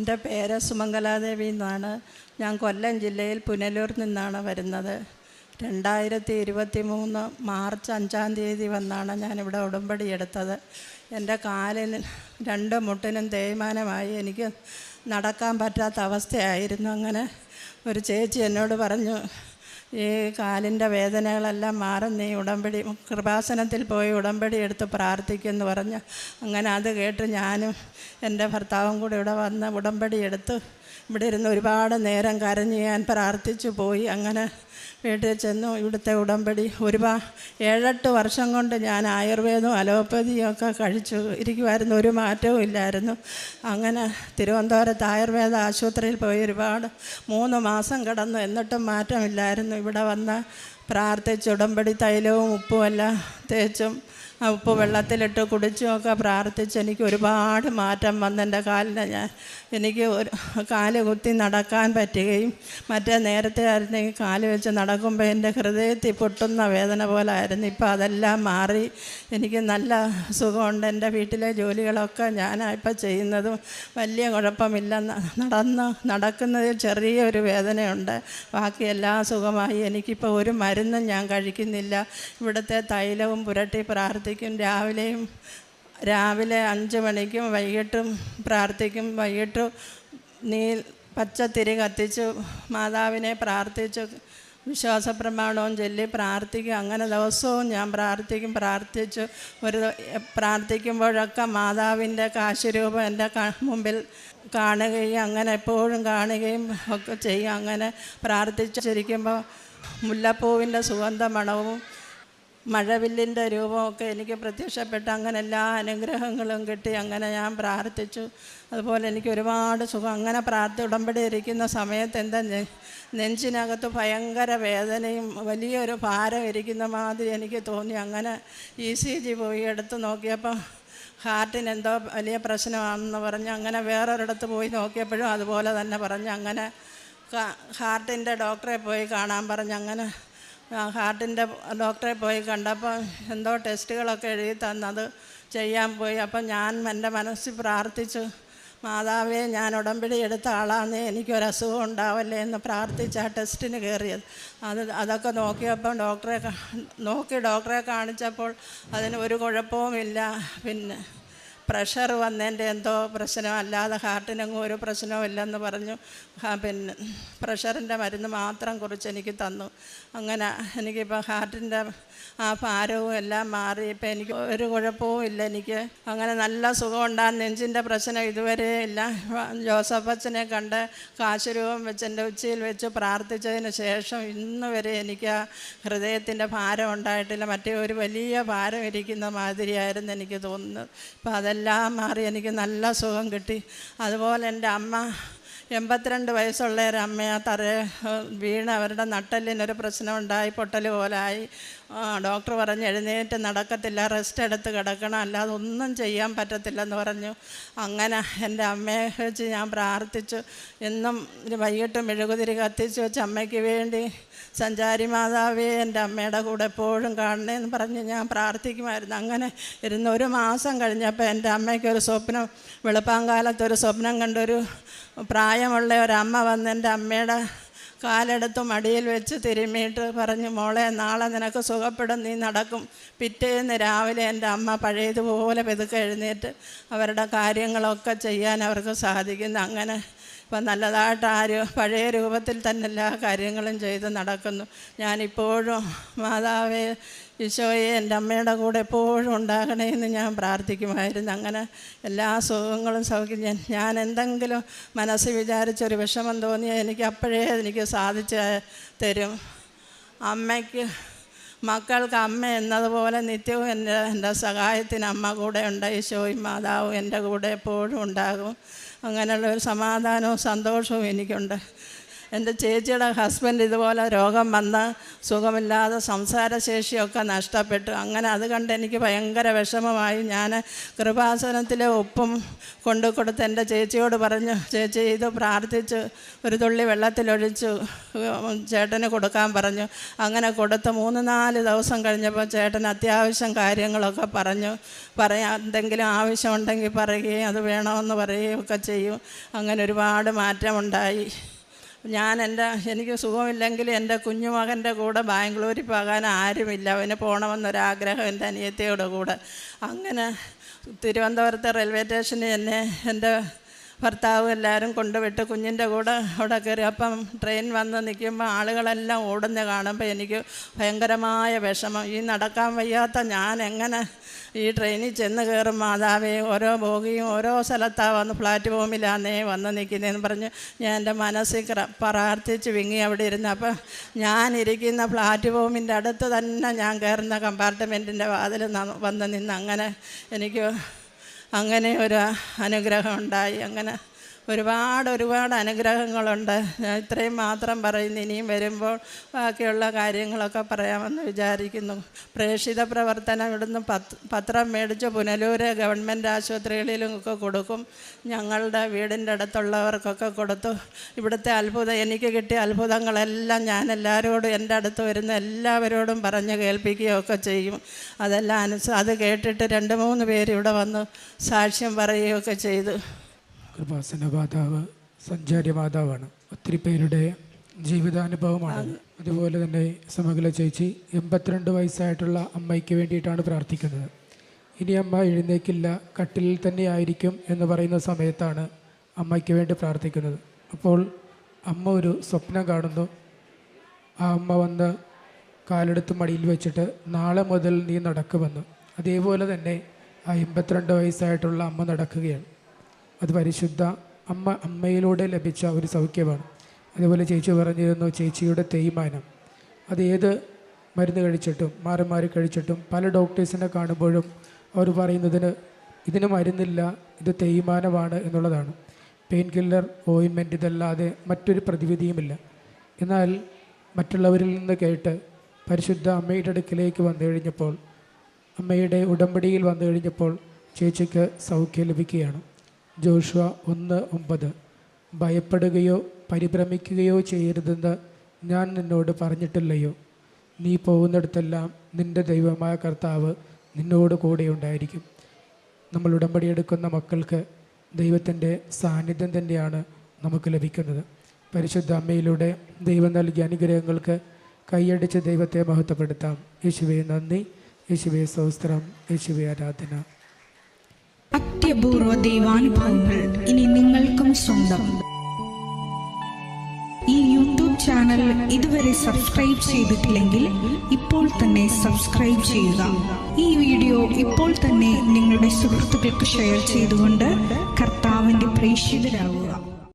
എൻ്റെ പേര് സുമംഗലാദേവി എന്നാണ്. ഞാൻ കൊല്ലം ജില്ലയിൽ പുനലൂരിൽ നിന്നാണ് വരുന്നത്. 2023 മാർച്ച് 5-ാം തീയതി വന്നാണ് ഞാനിവിടെ ഉടമ്പടി എടുത്തത്. എൻ്റെ കാലിൽ 2 മുട്ടിനും തേയ്മാനമായി. എനിക്ക് നടക്കാൻ പറ്റാത്ത അവസ്ഥയായിരുന്നു. അങ്ങനെ ഒരു ചേച്ചി എന്നോട് പറഞ്ഞു, ഈ കാലിൻ്റെ വേദനകളെല്ലാം മാറും, നീ ഉടമ്പടി കൃപാസനത്തിൽ പോയി ഉടമ്പടി എടുത്ത് പ്രാർത്ഥിക്കുമെന്ന് പറഞ്ഞു. അങ്ങനെ അത് കേട്ട് ഞാനും എൻ്റെ ഭർത്താവും കൂടി ഇവിടെ വന്ന് ഉടമ്പടി എടുത്ത് ഇവിടെ ഇരുന്ന് ഒരുപാട് നേരം കരഞ്ഞ് ഞാൻ പ്രാർത്ഥിച്ചു പോയി. അങ്ങനെ വീട്ടിൽ ചെന്നു. ഇവിടുത്തെ ഉടമ്പടി 7-8 വർഷം കൊണ്ട് ഞാൻ ആയുർവേദവും അലോപ്പതിയും ഒക്കെ കഴിച്ചു ഇരിക്കുമായിരുന്നു. ഒരു മാറ്റവും ഇല്ലായിരുന്നു. അങ്ങനെ തിരുവനന്തപുരത്ത് ആയുർവേദ ആശുപത്രിയിൽ പോയി 3 മാസം കിടന്നു. എന്നിട്ടും മാറ്റമില്ലായിരുന്നു. ഇവിടെ വന്ന് പ്രാർത്ഥിച്ച് ഉടമ്പടി തൈലവും ഉപ്പും എല്ലാം തേച്ചും ഉപ്പ് വെള്ളത്തിലിട്ട് കുടിച്ചുമൊക്കെ പ്രാർത്ഥിച്ച് എനിക്ക് ഒരുപാട് മാറ്റം വന്നു. എൻ്റെ കാലിന് എനിക്ക് കാല് കുത്തി നടക്കാൻ പറ്റുകയും മറ്റേ നേരത്തെ ആയിരുന്നെങ്കിൽ കാല് വെച്ച് നടക്കുമ്പോൾ എൻ്റെ ഹൃദയത്തിൽ പൊട്ടുന്ന വേദന പോലെ ആയിരുന്നു. ഇപ്പോൾ അതെല്ലാം മാറി എനിക്ക് നല്ല സുഖമുണ്ട്. എൻ്റെ വീട്ടിലെ ജോലികളൊക്കെ ഞാനാണ് ഇപ്പോൾ ചെയ്യുന്നതും വലിയ കുഴപ്പമില്ല. നടക്കുന്നതിൽ ചെറിയൊരു വേദനയുണ്ട്. ബാക്കിയെല്ലാം സുഖമായി. എനിക്കിപ്പോൾ ഒരു മരുന്നും ഞാൻ കഴിക്കുന്നില്ല. ഇവിടുത്തെ തൈലവും പുരട്ടി പ്രാർത്ഥിക്കും. രാവിലെ 5 മണിക്കും വൈകിട്ടും പ്രാർത്ഥിക്കും. വൈകിട്ട് പച്ചത്തിരി കത്തിച്ച് മാതാവിനെ പ്രാർത്ഥിച്ച് വിശ്വാസപ്രമാണവും ചൊല്ലി പ്രാർത്ഥിക്കും. അങ്ങനെ ദിവസവും ഞാൻ പ്രാർത്ഥിച്ച് പ്രാർത്ഥിക്കുമ്പോഴൊക്കെ മാതാവിൻ്റെ കാശുരൂപം എൻ്റെ മുമ്പിൽ കാണുകയും അങ്ങനെ എപ്പോഴും കാണുകയും ഒക്കെ ചെയ്യും. അങ്ങനെ പ്രാർത്ഥിച്ചിരിക്കുമ്പോൾ മുല്ലപ്പൂവിൻ്റെ സുഗന്ധ മണവും മഴവില്ലിൻ്റെ രൂപമൊക്കെ എനിക്ക് പ്രത്യക്ഷപ്പെട്ട് അങ്ങനെ എല്ലാ അനുഗ്രഹങ്ങളും കിട്ടി. അങ്ങനെ ഞാൻ പ്രാർത്ഥിച്ചു. അതുപോലെ എനിക്ക് ഒരുപാട് സുഖം. അങ്ങനെ ഉടമ്പടി ഇരിക്കുന്ന സമയത്ത് എൻ്റെ നെഞ്ചിനകത്ത് ഭയങ്കര വേദനയും വലിയൊരു ഭാരം ഇരിക്കുന്ന മാതിരി എനിക്ക് തോന്നി. അങ്ങനെ ECG പോയി എടുത്ത് നോക്കിയപ്പോൾ ഹാർട്ടിന് എന്തോ വലിയ പ്രശ്നമാണെന്ന് പറഞ്ഞ് അങ്ങനെ വേറൊരിടത്ത് പോയി നോക്കിയപ്പോഴും അതുപോലെ തന്നെ പറഞ്ഞ് അങ്ങനെ ഹാർട്ടിൻ്റെ ഡോക്ടറെ പോയി കാണാൻ പറഞ്ഞ് അങ്ങനെ ഹാർട്ടിൻ്റെ ഡോക്ടറെ പോയി കണ്ടപ്പോൾ എന്തോ ടെസ്റ്റുകളൊക്കെ എഴുതി തന്നത് ചെയ്യാൻ പോയി. അപ്പം ഞാൻ എൻ്റെ മനസ്സിൽ പ്രാർത്ഥിച്ചു, മാതാവേ, ഞാൻ ഉടമ്പടി എടുത്ത ആളാണെന്നേ, എനിക്കൊരസുഖം ഉണ്ടാവല്ലേ എന്ന് പ്രാർത്ഥിച്ച് ആ ടെസ്റ്റിന് കയറിയത്. അതൊക്കെ നോക്കിയപ്പം ഡോക്ടറെ കാണിച്ചപ്പോൾ അതിന് ഒരു കുഴപ്പവുമില്ല. പിന്നെ പ്രഷർ വന്നതിൻ്റെ എന്തോ പ്രശ്നം, അല്ലാതെ ഹാർട്ടിനെങ്ങും ഒരു പ്രശ്നവും ഇല്ലെന്ന് പറഞ്ഞു. പിന്നെ പ്രഷറിൻ്റെ മരുന്ന് മാത്രം കുറിച്ച് എനിക്ക് തന്നു. അങ്ങനെ എനിക്കിപ്പോൾ ഹാർട്ടിൻ്റെ ആ ഭാരവും എല്ലാം മാറി. ഇപ്പം എനിക്ക് ഒരു കുഴപ്പവും ഇല്ല. എനിക്ക് അങ്ങനെ നല്ല സുഖമുണ്ടാകും. നെഞ്ചിൻ്റെ പ്രശ്നം ഇതുവരെ ഇല്ല. ജോസഫ് അച്ഛനെ കണ്ട് കാശുരൂപം വെച്ച് എൻ്റെ ഉച്ചയിൽ വെച്ച് പ്രാർത്ഥിച്ചതിന് ശേഷം ഇന്ന് വരെ എനിക്ക് ആ ഹൃദയത്തിൻ്റെ ഭാരം ഉണ്ടായിട്ടില്ല. മറ്റേ ഒരു വലിയ ഭാരം ഇരിക്കുന്ന മാതിരിയായിരുന്നു എനിക്ക് തോന്നുന്നത്. ഇപ്പം അതെല്ലാം മാറി എനിക്ക് നല്ല സുഖം കിട്ടി. അതുപോലെ എൻ്റെ അമ്മ 82 വയസ്സുള്ള ഒരമ്മയെ വീണ് അവരുടെ നട്ടെല്ലിനൊരു പ്രശ്നമുണ്ടായി, പൊട്ടൽ പോലായി. ഡോക്ടർ പറഞ്ഞ് എഴുന്നേറ്റ് നടക്കത്തില്ല, റെസ്റ്റ് എടുത്ത് കിടക്കണം, അല്ലാതെ ഒന്നും ചെയ്യാൻ പറ്റത്തില്ലെന്ന് പറഞ്ഞു. അങ്ങനെ എൻ്റെ അമ്മയെ വെച്ച് ഞാൻ പ്രാർത്ഥിച്ചു. എന്നും വൈകിട്ട് മെഴുകുതിരി കത്തിച്ച് വെച്ച് അമ്മയ്ക്ക് വേണ്ടി സഞ്ചാരി മാതാവേ, എൻ്റെ അമ്മയുടെ കൂടെ എപ്പോഴും കാണണേന്ന് പറഞ്ഞ് ഞാൻ പ്രാർത്ഥിക്കുമായിരുന്നു. അങ്ങനെ ഇരുന്ന് 1 മാസം കഴിഞ്ഞപ്പോൾ എൻ്റെ അമ്മയ്ക്കൊരു സ്വപ്നം, വെളുപ്പാങ്കാലത്തൊരു സ്വപ്നം കണ്ടൊരു പ്രായമുള്ള ഒരമ്മ വന്ന് എൻ്റെ അമ്മയുടെ കാലെടുത്ത് മടിയിൽ വെച്ച് തിരുമ്മിയിട്ട് പറഞ്ഞു, മോളെ, നാളെ നിനക്ക് സുഖപ്പെടും, നീ നടക്കും. പിറ്റേന്ന് രാവിലെ എൻ്റെ അമ്മ പഴയതുപോലെ പെതുക്കെ എഴുന്നേറ്റ് അവരുടെ കാര്യങ്ങളൊക്കെ ചെയ്യാൻ അവർക്ക് സാധിക്കുന്നു. അങ്ങനെ ഇപ്പം നല്ലതായിട്ട് പഴയ രൂപത്തിൽ തന്നെ എല്ലാ കാര്യങ്ങളും ചെയ്ത് നടക്കുന്നു. ഞാനിപ്പോഴും മാതാവേ, ഈശോയെ, എൻ്റെ അമ്മയുടെ കൂടെ എപ്പോഴും ഉണ്ടാകണേ എന്ന് ഞാൻ പ്രാർത്ഥിക്കുമായിരുന്നു. അങ്ങനെ എല്ലാ സുഖങ്ങളും ഞാൻ എന്തെങ്കിലും മനസ്സിൽ വിചാരിച്ചൊരു വിഷമം തോന്നിയാൽ എനിക്ക് സാധിച്ച് തരും. മക്കൾക്ക് അമ്മ എന്നതുപോലെ നിത്യവും എൻ്റെ സഹായത്തിന് അമ്മ കൂടെ ഉണ്ട്. ഈശോയും മാതാവും എൻ്റെ കൂടെ എപ്പോഴും ഉണ്ടാകും. അങ്ങനെയുള്ളൊരു സമാധാനവും സന്തോഷവും എനിക്കുണ്ട്. എൻ്റെ ചേച്ചിയുടെ ഹസ്ബൻഡ് ഇതുപോലെ രോഗം വന്ന് സുഖമില്ലാതെ സംസാരശേഷിയൊക്കെ നഷ്ടപ്പെട്ടു. അങ്ങനെ അത് കണ്ട് എനിക്ക് ഭയങ്കര വിഷമമായി. ഞാൻ കൃപാസനത്തിലെ ഉപ്പും കൊണ്ടു കൊടുത്ത് എൻ്റെ ചേച്ചിയോട് പറഞ്ഞു, ചേച്ചി ഇത് പ്രാർത്ഥിച്ച് ഒരു തുള്ളി വെള്ളത്തിലൊഴിച്ച് ചേട്ടന് കൊടുക്കാൻ പറഞ്ഞു. അങ്ങനെ കൊടുത്ത് 3-4 ദിവസം കഴിഞ്ഞപ്പോൾ ചേട്ടൻ അത്യാവശ്യം കാര്യങ്ങളൊക്കെ പറഞ്ഞു. എന്തെങ്കിലും ആവശ്യമുണ്ടെങ്കിൽ പറയുകയും അത് വേണമെന്ന് പറയുകയും ഒക്കെ ചെയ്യും. അങ്ങനെ ഒരുപാട് മാറ്റമുണ്ടായി. എനിക്ക് സുഖമില്ലെങ്കിൽ എൻ്റെ കുഞ്ഞുമകൻ്റെ കൂടെ ബാംഗ്ലൂരിൽ പോകാൻ ആരുമില്ല. അവന് പോകണമെന്നൊരാഗ്രഹം എൻ്റെ അനിയത്തിയുടെ കൂടെ. അങ്ങനെ തിരുവനന്തപുരത്തെ റെയിൽവേ സ്റ്റേഷനിൽ എന്നെ എൻ്റെ ഭർത്താവ് എല്ലാവരും കൊണ്ടുവിട്ട് കുഞ്ഞിൻ്റെ കൂടെ അവിടെ കയറി. അപ്പം ട്രെയിൻ വന്ന് നിൽക്കുമ്പോൾ ആളുകളെല്ലാം ഓടുന്ന കാണുമ്പോൾ എനിക്ക് ഭയങ്കരമായ വിഷമം. ഈ നടക്കാൻ വയ്യാത്ത ഞാൻ എങ്ങനെ ഈ ട്രെയിനിൽ ചെന്ന് കയറും മാതാവേ, ഓരോ ബോഗിയും ഓരോ സ്ഥലത്താണ് വന്ന് പ്ലാറ്റ്ഫോമിലാന്നേ വന്ന് നിൽക്കുന്നതെന്ന് പറഞ്ഞ് ഞാൻ എൻ്റെ മനസ്സിൽ പ്രാർത്ഥിച്ച് വിങ്ങി അവിടെ ഇരുന്ന്. അപ്പം ഞാനിരിക്കുന്ന പ്ലാറ്റ്ഫോമിൻ്റെ അടുത്ത് തന്നെ ഞാൻ കയറുന്ന കമ്പാർട്ട്മെൻറ്റിൻ്റെ വാതിൽ വന്ന് നിന്ന് എനിക്ക് അങ്ങനെ ഒരു അനുഗ്രഹം ഉണ്ടായി. അങ്ങനെ ഒരുപാട് അനുഗ്രഹങ്ങളുണ്ട്. ഞാൻ ഇത്രയും മാത്രം പറയുന്നു. ഇനിയും വരുമ്പോൾ ബാക്കിയുള്ള കാര്യങ്ങളൊക്കെ പറയാമെന്ന് വിചാരിക്കുന്നു. പ്രേക്ഷിത പ്രവർത്തനം ഇവിടുന്ന് പത്രം മേടിച്ച് പുനലൂർ ഗവൺമെൻറ് ആശുപത്രികളിലും ഒക്കെ കൊടുക്കും. ഞങ്ങളുടെ വീടിൻ്റെ അടുത്തുള്ളവർക്കൊക്കെ കൊടുത്തു. ഇവിടുത്തെ എനിക്ക് കിട്ടിയ അത്ഭുതങ്ങളെല്ലാം ഞാൻ എല്ലാവരോടും, എൻ്റെ അടുത്ത് വരുന്ന എല്ലാവരോടും പറഞ്ഞ് കേൾപ്പിക്കുകയൊക്കെ ചെയ്യും. അതെല്ലാം അത് കേട്ടിട്ട് 2-3 പേര് ഇവിടെ വന്ന് സാക്ഷ്യം പറയുകയൊക്കെ ചെയ്തു. കൃപാസന മാതാവ് സഞ്ചാരി മാതാവാണ്. ഒത്തിരി പേരുടെ ജീവിതാനുഭവമാണ്. അതുപോലെ തന്നെ സമകല ചേച്ചി 82 വയസ്സായിട്ടുള്ള അമ്മയ്ക്ക് വേണ്ടിയിട്ടാണ് പ്രാർത്ഥിക്കുന്നത്. ഇനി അമ്മ എഴുന്നേക്കില്ല, കട്ടിലിൽ തന്നെ ആയിരിക്കും എന്ന് പറയുന്ന സമയത്താണ് അമ്മയ്ക്ക് വേണ്ടി പ്രാർത്ഥിക്കുന്നത്. അപ്പോൾ അമ്മ ഒരു സ്വപ്നം കാണുന്നു. ആ അമ്മ വന്ന് കാലെടുത്ത് മടിയിൽ വെച്ചിട്ട് നാളെ മുതൽ നീ നടക്കുമെന്ന്. അതേപോലെ തന്നെ ആ 82 വയസ്സായിട്ടുള്ള അമ്മ നടക്കുകയാണ്. അത് പരിശുദ്ധ അമ്മയിലൂടെ ലഭിച്ച ഒരു സൗഖ്യമാണ്. അതുപോലെ ചേച്ചി പറഞ്ഞിരുന്നു, ചേച്ചിയുടെ തേയ്മാനം അത് ഏത് മരുന്ന് കഴിച്ചിട്ടും മാറി കഴിച്ചിട്ടും പല ഡോക്ടേഴ്സിനെ കാണുമ്പോഴും അവർ പറയുന്നതിന് ഇതിന് മരുന്നില്ല, ഇത് തേയ്മാനമാണ് എന്നുള്ളതാണ്. പെയിൻ കില്ലർ, ഓയിൻമെൻറ്റ് ഇതല്ലാതെ മറ്റൊരു പ്രതിവിധിയുമില്ല. എന്നാൽ മറ്റുള്ളവരിൽ നിന്ന് കേട്ട് പരിശുദ്ധ അമ്മയുടെ അടുക്കിലേക്ക് വന്നു കഴിഞ്ഞപ്പോൾ, അമ്മയുടെ ഉടമ്പടിയിൽ വന്നു കഴിഞ്ഞപ്പോൾ ചേച്ചിക്ക് സൗഖ്യം ലഭിക്കുകയാണ്. ജോഷുവ 1:9 ഭയപ്പെടുകയോ പരിഭ്രമിക്കുകയോ ചെയ്യരുതെന്ന് ഞാൻ നിന്നോട് പറഞ്ഞിട്ടില്ലയോ? നീ പോകുന്നിടത്തെല്ലാം നിൻ്റെ ദൈവമായ കർത്താവ് നിന്നോട് കൂടെ ഉണ്ടായിരിക്കും. നമ്മൾ ഉടമ്പടി എടുക്കുന്ന മക്കൾക്ക് ദൈവത്തിൻ്റെ സാന്നിധ്യം തന്നെയാണ് നമുക്ക് ലഭിക്കുന്നത്. പരിശുദ്ധ അമ്മയിലൂടെ ദൈവം നൽകിയ അനുഗ്രഹങ്ങൾക്ക് കൈയടിച്ച് ദൈവത്തെ മഹത്വപ്പെടുത്താം. യേശുവേ നന്ദി, യേശുവേ സ്തോത്രം, യേശുവേ ആരാധന. അത്യപൂർവ ദൈവാനുഭവങ്ങൾ ഇനി നിങ്ങൾക്കും സ്വന്തം. ഈ യൂട്യൂബ് ചാനൽ ഇതുവരെ സബ്സ്ക്രൈബ് ചെയ്തിട്ടില്ലെങ്കിൽ ഇപ്പോൾ തന്നെ സബ്സ്ക്രൈബ് ചെയ്യുക. ഈ വീഡിയോ ഇപ്പോൾ തന്നെ നിങ്ങളുടെ സുഹൃത്തുക്കൾക്ക് ഷെയർ ചെയ്തുകൊണ്ട് കർത്താവിൻ്റെ പ്രേക്ഷിതരാകുക.